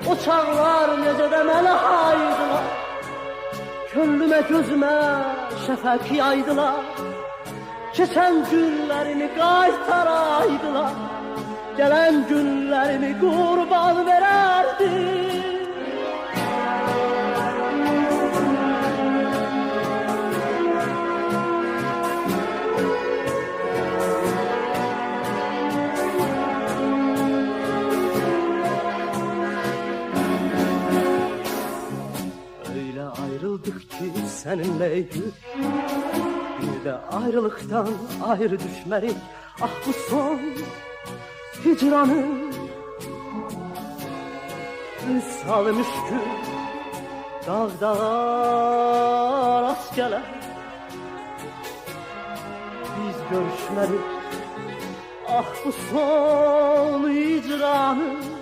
O çağlar necə də mənə haydılar, könlümə gözümə şəfəq yaydılar. Keçən günlərimi qaytaraydılar, gələn günlərimi qurban verərdim. Öyle ayrıldık ki seninleydik, bir de ayrılıktan ayrı düşmedik. Ah bu son hicranın misal müşkül dağdağa rast gelir. Biz görüşmedik, ah bu son hicranın